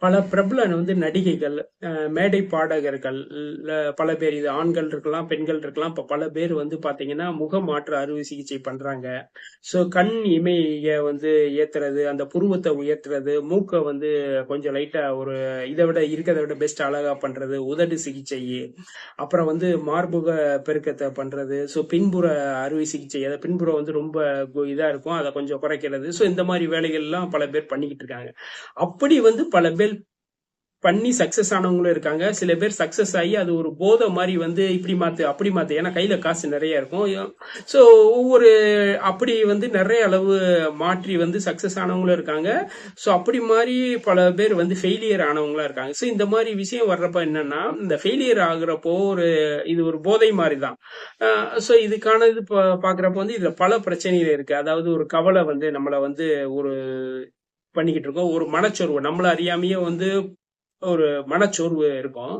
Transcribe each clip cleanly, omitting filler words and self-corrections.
பல பிரபல நடிகைகள், மேடை பாடகர்கள், பல பேர் இது ஆண்கள் இருக்கலாம், பெண்கள் இருக்கலாம். இப்ப பல பேர் பாத்தீங்கன்னா, முக மாற்று அறுவை சிகிச்சை பண்றாங்க. சோ கண் இமைய ஏத்துறது, அந்த புருவத்தை உயர்த்துறது, மூக்க கொஞ்சம் லைட்டா ஒரு இதை விட இருக்கிறத விட பெஸ்ட் அழகா பண்றது, உதடு சிகிச்சை, அப்புறம் மார்புக பெருக்கத்தை பண்றது, சோ பின்புற அறுவை சிகிச்சை, அதை பின்புறம் ரொம்ப இதா இருக்கும், அதை கொஞ்சம் குறைக்கிறது. சோ இந்த மாதிரி வேலைகள் எல்லாம் பல பேர் பண்ணிக்கிட்டு இருக்காங்க. அப்படி பல பேர் பண்ணி சக்சஸ் ஆனவங்களும் இருக்காங்க. சில பேர் சக்சஸ் ஆகி அது ஒரு போதை மாதிரி இப்படி மாத்து அப்படி மாத்து, ஏன்னா கையில காசு நிறைய இருக்கும். ஸோ ஒவ்வொரு அப்படி நிறைய அளவு மாற்றி சக்சஸ் ஆனவங்களும் இருக்காங்க. ஸோ அப்படி மாதிரி பல பேர் ஃபெயிலியர் ஆனவங்களா இருக்காங்க. ஸோ இந்த மாதிரி விஷயம் வர்றப்ப என்னன்னா, இந்த ஃபெயிலியர் ஆகுறப்போ இது ஒரு போதை மாதிரி தான். ஸோ இதுக்கான இது பாக்குறப்ப இதுல பல பிரச்சனைகள் இருக்கு. அதாவது ஒரு கவலை நம்மள ஒரு பண்ணிக்கிட்டு இருக்கோம். ஒரு மனச்சோர்வு நம்மள அறியாமையே ஒரு மனச்சோர்வு இருக்கும்.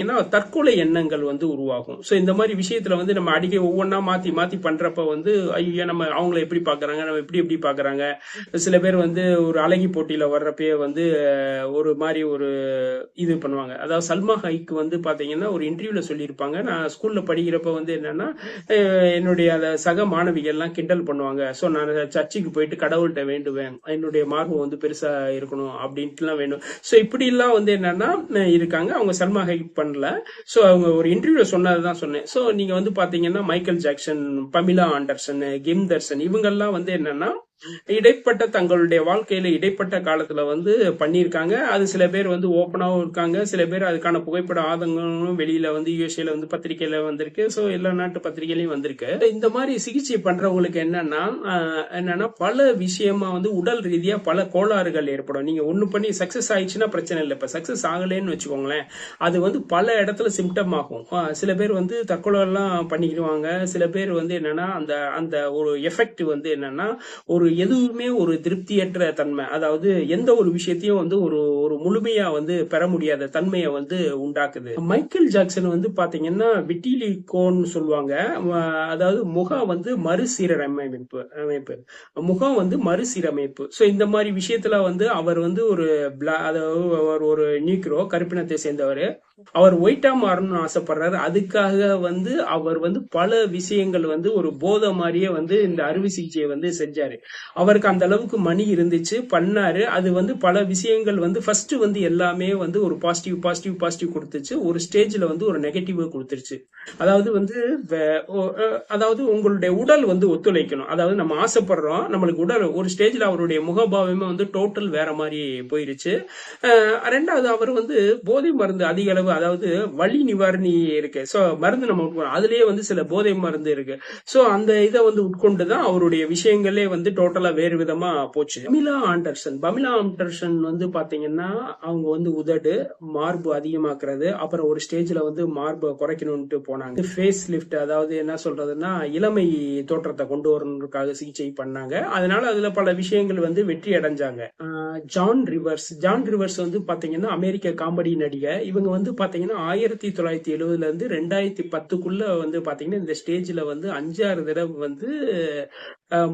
ஏன்னா தற்கொலை எண்ணங்கள் உருவாகும். சோ இந்த மாதிரி விஷயத்துல நம்ம அடிக்கடி ஒவ்வொன்னா மாத்தி மாத்தி பண்றப்ப ஐயோ நம்ம அவங்கள எப்படி பாக்குறாங்க, நம்ம எப்படி பாக்குறாங்க. சில பேர் ஒரு அழகி போட்டியில வர்றப்பே ஒரு மாதிரி ஒரு இது பண்ணுவாங்க. அதாவது சல்மா ஹைக்கு பாத்தீங்கன்னா ஒரு இன்டர்வியூல சொல்லியிருப்பாங்க, நான் ஸ்கூல்ல படிக்கிறப்ப என்னன்னா என்னுடைய சக மாணவிகள் எல்லாம் கிண்டல் பண்ணுவாங்க. சோ நான் சர்ச்சுக்கு போயிட்டு கடவுள்கிட்ட வேண்டுவேன், என்னுடைய மார்பு பெருசா இருக்கணும் அப்படின்ட்டு எல்லாம் வேண்டும். சோ இப்படி எல்லாம் என்னன்னா இருக்காங்க. அவங்க சல்மா ஹைக் பண்ணல. சோ அவங்க ஒரு இன்டர்வியூல சொன்னதுதான் சொன்னேன். சோ நீங்க பாத்தீங்கன்னா மைக்கேல் ஜாக்சன், பமிலா ஆண்டர்சன், கிம் தர்சன், இவங்கெல்லாம் என்னன்னா இடைப்பட்ட தங்களுடைய வாழ்க்கையில இடைப்பட்ட காலத்துல பண்ணியிருக்காங்க. அது சில பேர் ஓப்பனாவும் இருக்காங்க, சில பேர் அதுக்கான புகைப்பட ஆதங்களும் வெளியில யூஎஸ்ஏல பத்திரிகையில வந்திருக்கு. சோ எல்லா நாட்டு பத்திரிகையிலையும் வந்திருக்கு. இந்த மாதிரி சிகிச்சை பண்றவங்களுக்கு என்னன்னா பல விஷயமா உடல் ரீதியா பல கோளாறுகள் ஏற்படும். நீங்க ஒண்ணு பண்ணி சக்சஸ் ஆயிடுச்சுன்னா பிரச்சனை இல்லை. இப்ப சக்சஸ் ஆகலன்னு வச்சுக்கோங்களேன், அது பல இடத்துல சிம்டம் ஆகும். சில பேர் தற்கொலை எல்லாம் பண்ணிக்கிடுவாங்க. சில பேர் என்னன்னா அந்த அந்த ஒரு எஃபெக்ட் என்னன்னா ஒரு எதுவுமே ஒரு திருப்தியற்ற தன்மை, அதாவது எந்த ஒரு விஷயத்தையும் ஒரு ஒரு முழுமையா பெற முடியாத தன்மையை உண்டாக்குது. மைக்கேல் ஜாக்சன் பாத்தீங்கன்னா விட்டிலிகோன்னு சொல்லுவாங்க. அதாவது முகம் மறுசீரமைப்பு அமைப்பு முகம் மறுசீரமைப்பு. சோ இந்த மாதிரி விஷயத்துல அவர் ஒரு அதாவது ஒரு நீக்ரோ, கருப்பினத்தை சேர்ந்தவர். அவர் ஒயிட்டா மாறணும்னு ஆசைப்படுறாரு. அதுக்காக அவர் பல விஷயங்கள் ஒரு போதை மாதிரியே இந்த அறுவை சிகிச்சையை செஞ்சாரு. அவருக்கு அந்த அளவுக்கு மணி இருந்துச்சு, பண்ணாரு. அது பல விஷயங்கள் ஃபர்ஸ்ட் எல்லாமே ஒரு பாசிட்டிவ் பாசிட்டிவ் பாசிட்டிவ் கொடுத்துச்சு. ஒரு ஸ்டேஜ்ல ஒரு நெகட்டிவ் கொடுத்துருச்சு. அதாவது அதாவது உங்களுடைய உடல் ஒத்துழைக்கணும். அதாவது நம்ம ஆசைப்படுறோம், நம்மளுக்கு உடல் ஒரு ஸ்டேஜ்ல அவருடைய முகபாவமே டோட்டல் வேற மாதிரி போயிருச்சு. ரெண்டாவது அவர் போதை மருந்து அதிக அளவு, அதாவது வலி நிவாரணி இருக்கு. சோ மருந்து நம்ம அதுலயே சில போதை மருந்து இருக்கு. சோ அந்த இதை உட்கொண்டுதான் அவருடைய விஷயங்களே டோட்டலா வேறு விதமா போச்சு. பமிலா ஆண்டர்சன் பாத்தீங்கன்னா அவங்க உதடு மார்பு அதிகமாக்குறது, அப்புறம் ஒரு ஸ்டேஜ்ல மார்பு குறைக்கணும்னு போனாங்க. ஃபேஸ் லிஃப்ட், அதாவது என்ன சொல்றதுன்னா இளமை தோற்றத்தை கொண்டு வரணுக்காக சிகிச்சை பண்ணாங்க. அதனால அதுல பல விஷயங்கள் வெற்றி அடைஞ்சாங்க. ஜான் ரிவர்ஸ் பாத்தீங்கன்னா அமெரிக்க காமெடி நடிகை. இவங்க பாத்தீங்கன்னா 1970 இருந்து 2010 பாத்தீங்கன்னா இந்த ஸ்டேஜ்ல 5-6 தடவை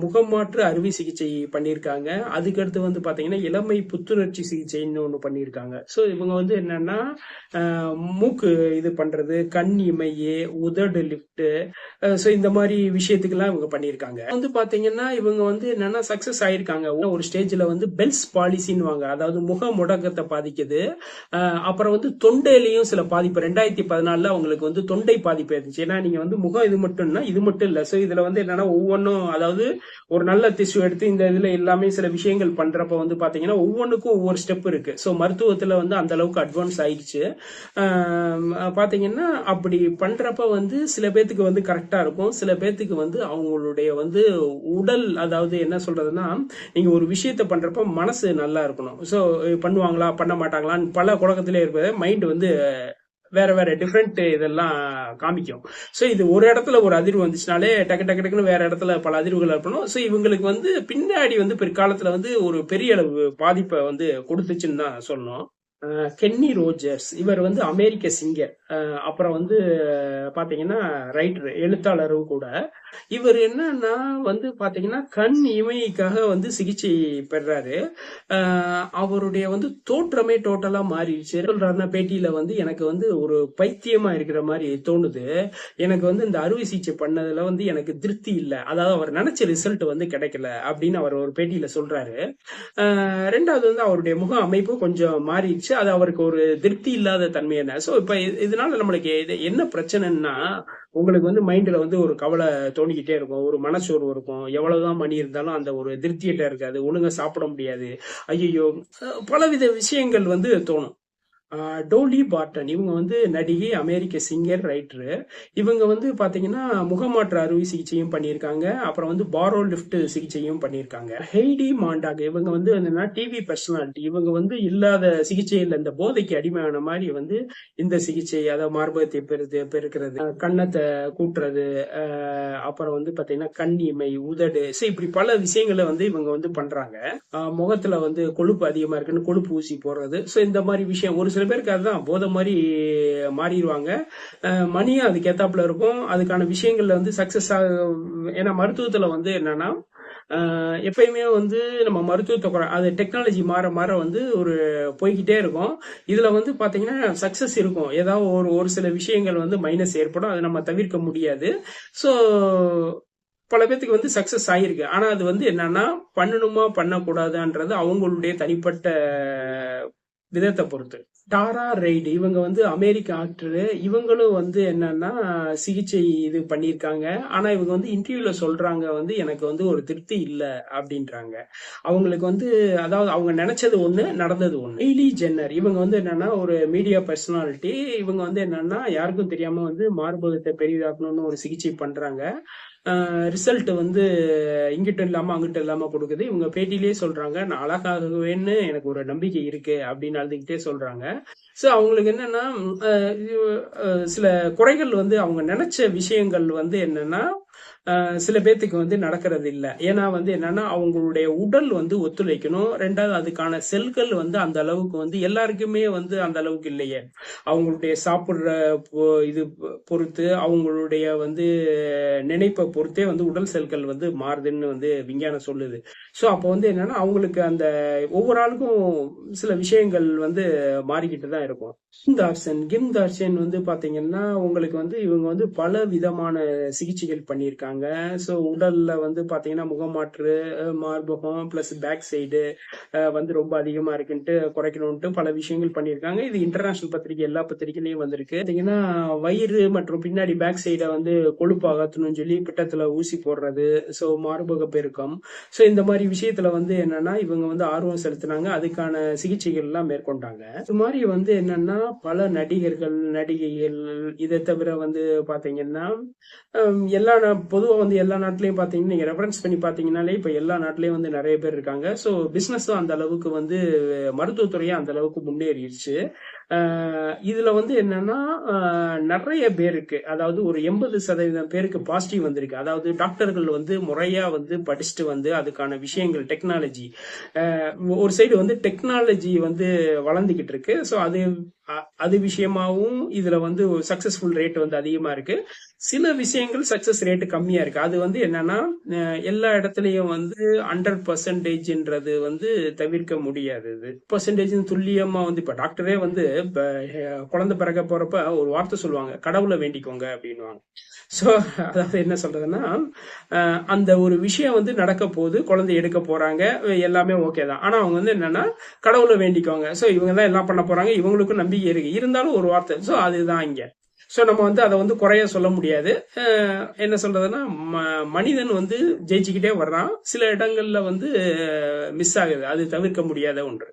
முகமாற்று அறுவை சிகிச்சை பண்ணியிருக்காங்க. அதுக்கடுத்து பாத்தீங்கன்னா இளமை புத்துணர்ச்சி சிகிச்சைன்னு ஒண்ணு பண்ணியிருக்காங்க. சோ இவங்க என்னன்னா மூக்கு இது பண்றது, கண் இமையே, உதடு லிப்ட், சோ இந்த மாதிரி விஷயத்துக்கு எல்லாம் இவங்க பண்ணியிருக்காங்க. பாத்தீங்கன்னா இவங்க என்னன்னா சக்சஸ் ஆயிருக்காங்க. ஒரு ஸ்டேஜ்ல பெல்ஸ் பாலிசின்னு வாங்க, அதாவது முக முடக்கத்தை பாதிக்குது. அப்புறம் தொண்டையிலையும் சில பாதிப்பு 2014 அவங்களுக்கு தொண்டை பாதிப்பு இருந்துச்சு. ஏன்னா நீங்க முகம் இது மட்டும்னா இது மட்டும் இல்ல. சோ இதுல என்னன்னா ஒவ்வொன்றும், அதாவது ஒரு நல்ல திசு எடுத்து இந்த இதுல எல்லாமே சில விஷயங்கள் பண்றப்ப பாத்தீங்கன்னா ஒவ்வொன்றுக்கும் ஒவ்வொரு ஸ்டெப் இருக்கு. சோ மருத்துவத்துல அந்த அளவுக்கு அட்வான்ஸ் ஆயிடுச்சு. பாத்தீங்கன்னா அப்படி பண்றப்ப சில பேத்துக்கு கரெக்டா இருக்கும், சில பேத்துக்கு அவங்களுடைய உடல், அதாவது என்ன சொல்றதுன்னா நீங்க ஒரு விஷயத்த பண்றப்ப மனசு நல்லா இருக்கணும். சோ பண்ணுவாங்களா பண்ண மாட்டாங்களான்னு பல குழக்கத்திலே இருப்பது மைண்ட் வேற வேற டிஃப்ரெண்ட் இதெல்லாம் காமிக்கும். சோ இது ஒரு இடத்துல ஒரு அதிர்வு வந்துச்சுனாலே டக்கு டக்கு டக்குன்னு வேற இடத்துல பல அதிர்வுகள் இருக்கணும். சோ இவங்களுக்கு பின்னாடி பிற்காலத்துல ஒரு பெரிய அளவு பாதிப்பை கொடுத்துச்சுன்னு தான் சொல்லணும். கென்னி ரோஜர்ஸ் இவர் வந்து அமெரிக்க சிங்கர். அப்புறம் வந்து பாத்தீங்கன்னா ரைட்டர், எழுத்தாளரும் கூட. இவர் என்னன்னா வந்து பாத்தீங்கன்னா கண் இமைக்காக வந்து சிகிச்சை பெறாரு. அவருடைய வந்து தோற்றமே டோட்டலா மாறிடுச்சு. சொல்றாருன்னா பேட்டியில வந்து எனக்கு வந்து ஒரு பைத்தியமா இருக்கிற மாதிரி தோணுது. எனக்கு வந்து இந்த அறுவை சிகிச்சை பண்ணதுல வந்து எனக்கு திருப்தி இல்லை, அதாவது அவர் நினைச்ச ரிசல்ட் வந்து கிடைக்கல அப்படின்னு அவர் ஒரு பேட்டியில சொல்றாரு. ரெண்டாவது வந்து அவருடைய முக அமைப்பு கொஞ்சம் மாறிடுச்சு. அது அவருக்கு ஒரு திருப்தி இல்லாத தன்மை என்ன. சோ இப்ப இதனால நம்மளுக்கு என்ன பிரச்சனைன்னா, உங்களுக்கு வந்து மைண்ட்ல வந்து ஒரு கவலை தோணிக்கிட்டே இருக்கும், ஒரு மனச்சோர்வு இருக்கும், எவ்வளவுதான் மணி இருந்தாலும் அந்த ஒரு திருப்தியிட்ட இருக்காது, ஒழுங்கா சாப்பிட முடியாது, ஐயோ, பலவித விஷயங்கள் வந்து தோணும். டோலி பார்டன் இவங்க வந்து நடிகை, அமெரிக்க சிங்கர், ரைட்டரு. இவங்க வந்து பாத்தீங்கன்னா முகமாற்று அறுவை சிகிச்சையும் பண்ணியிருக்காங்க. அப்புறம் வந்து பாரோ லிஃப்ட் சிகிச்சையும் பண்ணியிருக்காங்க. ஹெய்டி மாண்டாக் இவங்க வந்து என்னன்னா டிவி பர்சனாலிட்டி. இவங்க வந்து இல்லாத சிகிச்சை இல்லை, இந்த போதைக்கு அடிமையான மாதிரி வந்து இந்த சிகிச்சை, அதாவது மார்பகத்தை பெருக்கிறது, கன்னத்தை கூட்டுறது, அப்புறம் வந்து பாத்தீங்கன்னா கண் இமை, உதடு, இப்படி பல விஷயங்களை வந்து இவங்க வந்து பண்றாங்க. முகத்துல வந்து கொழுப்பு அதிகமா இருக்குன்னு கொழுப்பு ஊசி போடுறது. இந்த மாதிரி விஷயம் ஒரு சில பேருக்கு அதுதான் போதை மாதிரி மாறிடுவாங்க. மணியும் அதுக்கு ஏத்தாப்புல இருக்கும். அதுக்கான விஷயங்கள்ல வந்து சக்சஸ் ஏன்னா மருத்துவத்துல வந்து என்னன்னா எப்பயுமே வந்து நம்ம மருத்துவத்தை அது டெக்னாலஜி மாற மாற வந்து ஒரு போய்கிட்டே இருக்கும். இதுல வந்து பாத்தீங்கன்னா சக்சஸ் இருக்கும், ஏதாவது ஒரு சில விஷயங்கள் வந்து மைனஸ் ஏற்படும், அதை நம்ம தவிர்க்க முடியாது. சோ பல பேத்துக்கு வந்து சக்சஸ் ஆயிருக்கு. ஆனா அது வந்து என்னன்னா பண்ணணுமா பண்ணக்கூடாதுன்றது அவங்களுடைய தனிப்பட்ட விதத்தை பொறுத்து. டாரா ரெய்டு இவங்க வந்து அமெரிக்க ஆக்டரு. இவங்களும் வந்து என்னன்னா சிகிச்சை இது பண்ணியிருக்காங்க. ஆனா இவங்க வந்து இன்டர்வியூல சொல்றாங்க வந்து எனக்கு வந்து ஒரு திருப்தி இல்லை அப்படின்றாங்க. அவங்களுக்கு வந்து அதாவது அவங்க நினைச்சது ஒண்ணு, நடந்தது ஒண்ணு. கைலி ஜென்னர் இவங்க வந்து என்னன்னா ஒரு மீடியா பர்சனாலிட்டி. இவங்க வந்து என்னன்னா யாருக்கும் தெரியாம வந்து மார்பகத்தை பெரிதாக்கணும்னு ஒரு சிகிச்சை பண்றாங்க. ரிசல்ட் வந்து இங்கிட்ட இல்லாம அங்கிட்ட இல்லாம கொடுக்குது. இவங்க பேட்டிலேயே சொல்றாங்க, நான் அழகாகவேன்னு எனக்கு ஒரு நம்பிக்கை இருக்கு அப்படின்னு அழுதுகிட்டே சொல்றாங்க. அவங்களுக்கு என்னன்னா சில குறைகள் வந்து அவங்க நினைச்ச விஷயங்கள் வந்து என்னன்னா சில பேத்துக்கு வந்து நடக்கிறது இல்ல. ஏன்னா வந்து என்னன்னா அவங்களுடைய உடல் வந்து ஒத்துழைக்கணும். ரெண்டாவது அதுக்கான செல்கள் வந்து அந்த அளவுக்கு வந்து எல்லாருக்குமே வந்து அந்த அளவுக்கு இல்லையே. அவங்களுடைய சாப்பிடுற இது பொறுத்து, அவங்களுடைய வந்து நினைப்பை பொறுத்தே வந்து உடல் செல்கள் வந்து மாறுதுன்னு வந்து விஞ்ஞானம் சொல்லுது. அப்போ வந்து என்னன்னா அவங்களுக்கு அந்த ஒவ்வொரு ஆளுக்கும் சில விஷயங்கள் வந்து மாறிக்கிட்டு தான் இருக்கும். கிம் தார்சன் வந்து பாத்தீங்கன்னா உங்களுக்கு வந்து இவங்க வந்து பல விதமான சிகிச்சைகள் பண்ணியிருக்காங்க. உடல்ல வந்து பாத்தீங்கன்னா முகமாற்று, மார்பகம் பிளஸ் பேக் சைடு வந்து ரொம்ப அதிகமா இருக்குன்ட்டு குறைக்கணும்ட்டு பல விஷயங்கள் பண்ணியிருக்காங்க. இது இன்டர்நேஷனல் பத்திரிகை, எல்லா பத்திரிகையிலையும் வந்திருக்கு. பாத்தீங்கன்னா வயிறு மற்றும் பின்னாடி பேக் சைட வந்து கொழுப்பு அகற்றணும்னு சொல்லி பிட்டத்துல ஊசி போடுறது, மார்பக பெருக்கம், இந்த மாதிரி விஷயத்துல வந்து என்னன்னா இவங்க வந்து ஆர்வம் செலுத்தினாங்க. அதுக்கான சிகிச்சைகள் எல்லாம் மேற்கொண்டாங்க. இது மாதிரி வந்து என்னன்னா பல நடிகர்கள், நடிகைகள், இதை தவிர வந்து பாத்தீங்கன்னா பொதுவா வந்து எல்லா நாட்டிலையும் பாத்தீங்கன்னா நீங்க ரெஃபரன்ஸ் பண்ணி பாத்தீங்கன்னாலே இப்ப எல்லா நாட்டிலையும் வந்து நிறைய பேர் இருக்காங்க. பிசினஸும் அந்த அளவுக்கு வந்து மருத்துவத்துறையும் அந்த அளவுக்கு முன்னேறிடுச்சு. இதுல வந்து என்னன்னா நிறைய பேருக்கு, அதாவது ஒரு 80% பேருக்கு பாசிட்டிவ் வந்திருக்கு. அதாவது டாக்டர்கள் வந்து முறையா வந்து படிச்சுட்டு வந்து அதுக்கான விஷயங்கள் டெக்னாலஜி ஒரு சைடு வந்து டெக்னாலஜி வந்து வளர்ந்துகிட்டு இருக்கு. அது விஷயமாவும் இதுல வந்து ஒரு சக்சஸ்ஃபுல் ரேட் வந்து அதிகமா இருக்கு. சில விஷயங்கள் சக்சஸ் ரேட் கம்மியா இருக்கு. அது வந்து என்னன்னா எல்லா இடத்துலயும் வந்து 100%ன்றது வந்து தவிர்க்க முடியாது. பர்சன்டேஜ் துல்லியமா வந்து இப்ப டாக்டரே வந்து குழந்தை பிறக்க போறப்ப ஒரு வார்த்தை சொல்லுவாங்க, கடவுளை வேண்டிக்கோங்க அப்படின்வாங்க. அதாவது என்ன சொல்றதுன்னா அந்த ஒரு விஷயம் வந்து நடக்க போகுது, குழந்தை எடுக்க போறாங்க, எல்லாமே ஓகே தான். ஆனா அவங்க வந்து என்னன்னா கடவுளை வேண்டிக்கோங்க. இவங்க தான் எல்லாம் பண்ண போறாங்க, இவங்களுக்கும் நம்பிக்கை இருக்கு, இருந்தாலும் ஒரு வார்த்தை. அதுதான் இங்க. நம்ம வந்து அதை வந்து குறைய சொல்ல முடியாது. என்ன சொல்றதுன்னா மனிதன் வந்து ஜெயிச்சுக்கிட்டே வர்றான், சில இடங்கள்ல வந்து மிஸ் ஆகுது, அது தவிர்க்க முடியாத ஒன்று.